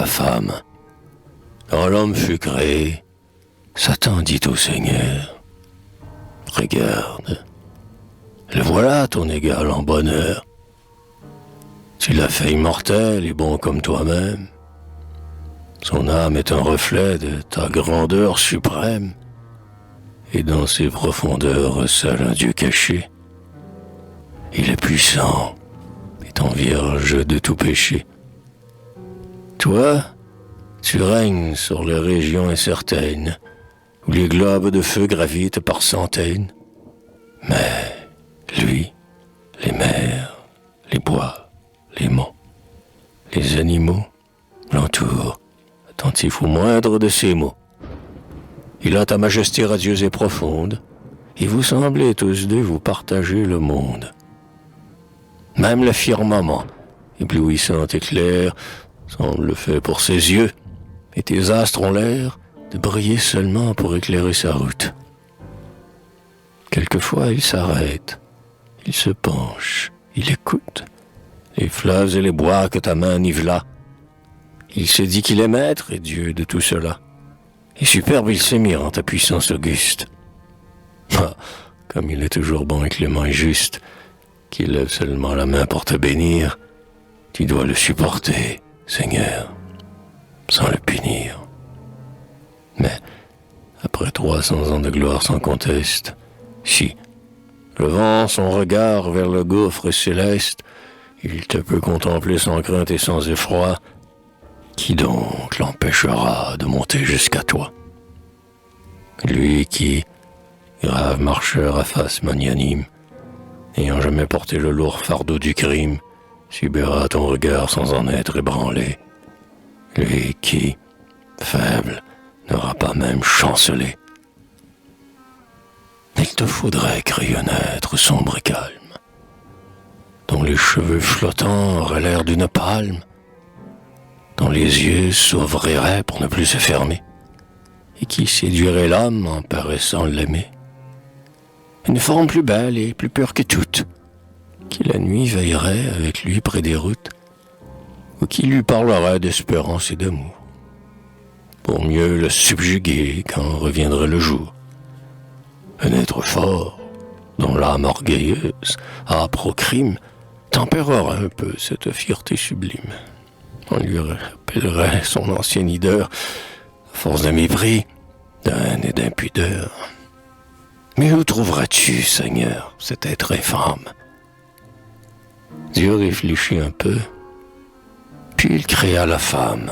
sa femme. Quand l'homme fut créé, Satan dit au Seigneur, « Regarde, le voilà ton égal en bonheur. Tu l'as fait immortel et bon comme toi-même. Son âme est un reflet de ta grandeur suprême, et dans ses profondeurs recèle un Dieu caché. Il est puissant, étant vierge de tout péché. Toi, tu règnes sur les régions incertaines, où les globes de feu gravitent par centaines. Mais lui, les mers, les bois, les monts, les animaux l'entourent, attentif au moindre de ses mots. Il a ta majesté radieuse et profonde, et vous semblez tous deux vous partager le monde. Même le firmament, éblouissant et clair, semble fait pour ses yeux, et tes astres ont l'air de briller seulement pour éclairer sa route. Quelquefois il s'arrête, il se penche, il écoute les fleuves et les bois que ta main nivela. Il se dit qu'il est maître et Dieu de tout cela. Et superbe il s'est mis en ta puissance auguste. Ah, comme il est toujours bon et clément et juste, qu'il lève seulement la main pour te bénir, tu dois le supporter, Seigneur, sans le punir. Mais, après 300 ans de gloire sans conteste, si, levant son regard vers le gouffre céleste, il te peut contempler sans crainte et sans effroi, qui donc l'empêchera de monter jusqu'à toi? Lui qui, grave marcheur à face magnanime, n'ayant jamais porté le lourd fardeau du crime, subira ton regard sans en être ébranlé. Lui qui, faible, n'aura pas même chancelé. Il te faudrait créer un être sombre et calme, dont les cheveux flottants auraient l'air d'une palme, dont les yeux s'ouvriraient pour ne plus se fermer, et qui séduirait l'homme en paraissant l'aimer. Une forme plus belle et plus pure que toutes, qui la nuit veillerait avec lui près des routes, ou qui lui parlerait d'espérance et d'amour, pour mieux le subjuguer quand reviendrait le jour. Un être fort, dont l'âme orgueilleuse, âpre au crime, tempérera un peu cette fierté sublime. On lui rappellerait son ancienne hideur, à force de mépris, de haine et d'impudeur. Mais où trouveras-tu, Seigneur, cet être infâme? Dieu réfléchit un peu, puis il créa la femme,